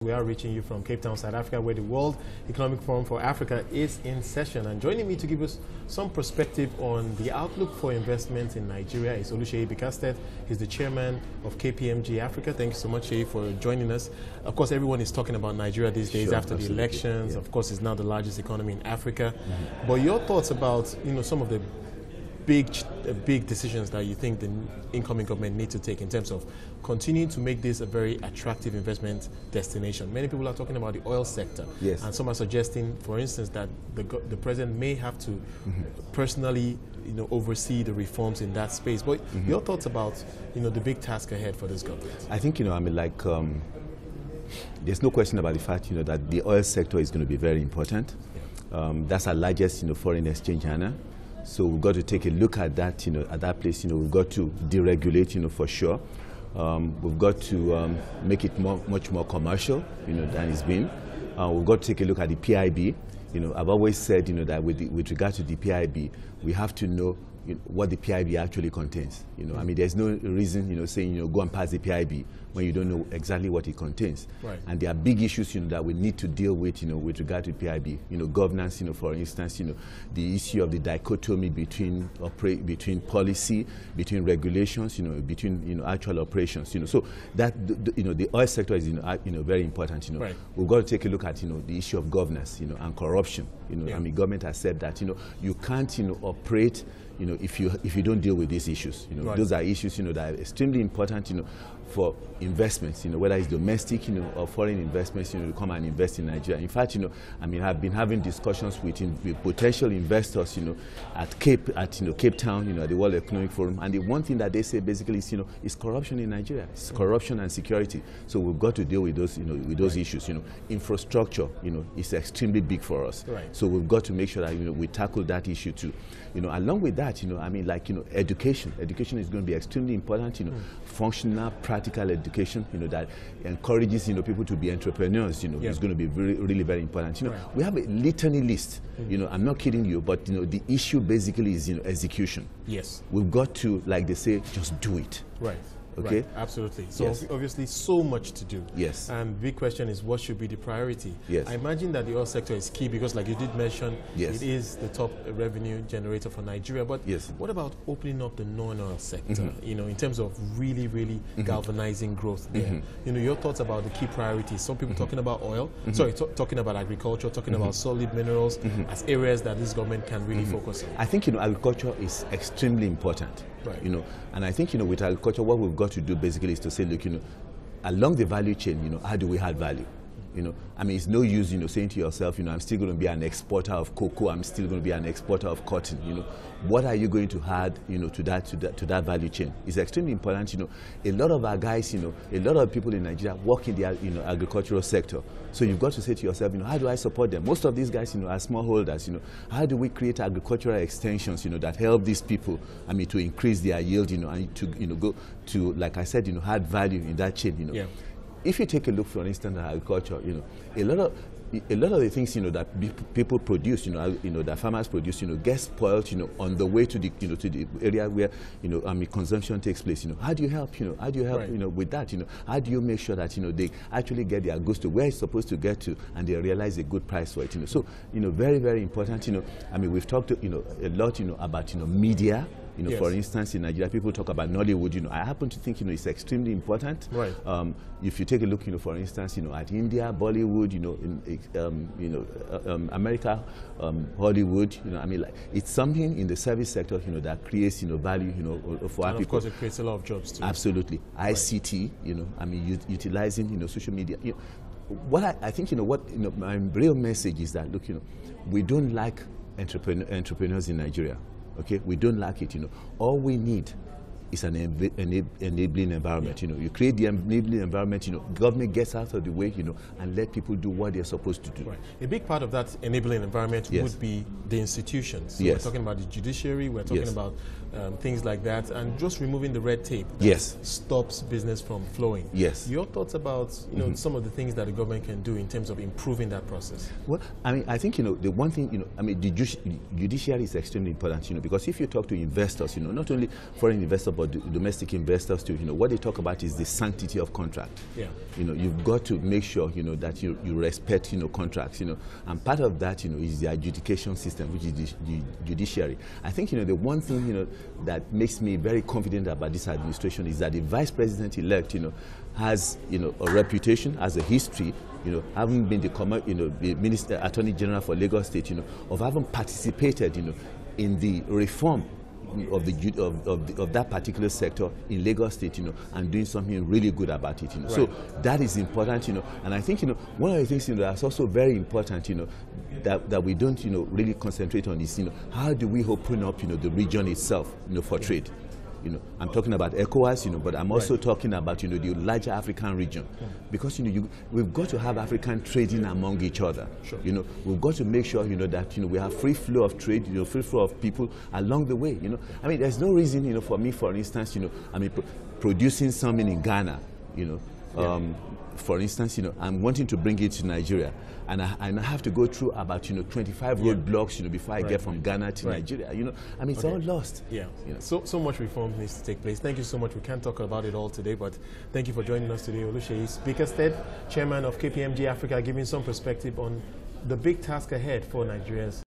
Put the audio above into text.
We are reaching you from Cape Town, South Africa, where the World Economic Forum for Africa is in session. And joining me to give us some perspective on the outlook for investment in Nigeria is Oluseyi Bickersteth. He's the chairman of KPMG Africa. Thank you so much, Sheyi, for joining us. Of course, everyone is talking about Nigeria these days after the elections. Yeah. Of course, it's now the largest economy in Africa. Mm-hmm. But your thoughts about, some of the big decisions that you think the incoming government need to take in terms of continuing to make this a very attractive investment destination. Many people are talking about the oil sector, yes, and some are suggesting, for instance, that the president may have to personally, oversee the reforms in that space. But your thoughts about, the big task ahead for this government? I think, there's no question about the fact, that the oil sector is going to be very important. Yeah. That's our largest, foreign exchange earner. So we've got to take a look at that, at that place. We've got to deregulate, for sure. We've got to make it much more commercial, than it's been. We've got to take a look at the PIB. I've always said, that with regard to the PIB, we have to know what the PIB actually contains. There's no reason, saying, go and pass the PIB when you don't know exactly what it contains. Right. And there are big issues, that we need to deal with, with regard to PIB. Governance, for instance, the issue of the dichotomy between policy, between regulations, between actual operations. So that the oil sector is very important. Right. We've got to take a look at the issue of governance, and corruption. Yeah. Government has said that you can't operate if you don't deal with these issues. Right. Those are issues that are extremely important for investments, whether it's domestic or foreign investments, to come and invest in Nigeria. In fact, I've been having discussions with potential investors, at Cape Town, at the World Economic Forum, and the one thing that they say basically is corruption in Nigeria. It's corruption and security. So we've got to deal with those, with those issues. Infrastructure, is extremely big for us. Right. So we've got to make sure that we tackle that issue too. Along with that, education. Education is going to be extremely important. Functional, practical education. That encourages people to be entrepreneurs. Is going to be really very important. Right. We have a litany list. I'm not kidding you, but the issue basically is execution. Yes. We've got to, like they say, just do it. Right. Okay. Right, absolutely. So yes, obviously so much to do. Yes. And the big question is, what should be the priority? Yes. I imagine that the oil sector is key because, like you did mention, yes, it is the top revenue generator for Nigeria. But yes, what about opening up the non-oil sector, in terms of really galvanizing growth there? Your thoughts about the key priorities. Some people talking about oil, talking about agriculture, talking about solid minerals as areas that this government can really focus on. I think, agriculture is extremely important. Right. And I think, with agriculture, what we've got to do basically is to say, look, along the value chain, how do we add value? It's no use, saying to yourself, I'm still going to be an exporter of cocoa, I'm still going to be an exporter of cotton. What are you going to add, to that value chain? It's extremely important. A lot of our guys, a lot of people in Nigeria work in the agricultural sector. So you've got to say to yourself, how do I support them? Most of these guys, are smallholders. How do we create agricultural extensions, that help these people, to increase their yield, and to, go to, like I said, add value in that chain, Yeah. If you take a look, for instance, at agriculture, a lot of the things, that people produce, that farmers produce, get spoiled, on the way to the, to the area where, consumption takes place. How do you help, How do you help, right, with that? How do you make sure that, they actually get their goods to where it's supposed to get to, and they realize a good price for it? So, very, very important. We've talked, a lot, about, media. Yes. For instance, in Nigeria, people talk about Nollywood. I happen to think, it's extremely important. Right. If you take a look, for instance, at India, Bollywood, America, Hollywood, it's something in the service sector, that creates, value, for our people. Of course, it creates a lot of jobs too. Absolutely. Right. ICT, utilizing, social media. What I think, my real message is that, look, we don't lack entrepreneurs in Nigeria. Okay, we don't lack it. All we need is an enabling environment. You create the enabling environment. Government gets out of the way. And let people do what they're supposed to do. Right. A big part of that enabling environment would be the institutions. So we're talking about the judiciary. We're talking about things like that, and just removing the red tape that stops business from flowing. Yes. Your thoughts about some of the things that the government can do in terms of improving that process? Well, I think the one thing the judiciary is extremely important. Because if you talk to investors, not only foreign investors but for the domestic investors to, what they talk about is the sanctity of contract. Yeah. You've got to make sure, that you respect, contracts, and part of that, is the adjudication system, which is the judiciary. I think, the one thing, that makes me very confident about this administration is that the vice president-elect, has, a reputation, has a history, having been the Attorney General for Lagos State, of having participated, in the reform of that particular sector in Lagos State, and doing something really good about it, Right. So that is important, and I think, one of the things, that's also very important, that we don't, really concentrate on is, how do we open up, the region itself, for trade. I'm talking about ECOWAS, but I'm also talking about, the larger African region. Because, we've got to have African trading among each other. Sure. We've got to make sure, that, we have free flow of trade, free flow of people along the way, I mean, there's no reason, for me, for instance, producing something in Ghana, for instance, I'm wanting to bring it to Nigeria, and I have to go through about 25 roadblocks, before I get from Ghana to Nigeria. I mean, it's all lost. Yeah. So much reform needs to take place. Thank you so much. We can't talk about it all today, but thank you for joining us today, Oluseyi Bickersteth, Chairman of KPMG Africa, giving some perspective on the big task ahead for Nigerians.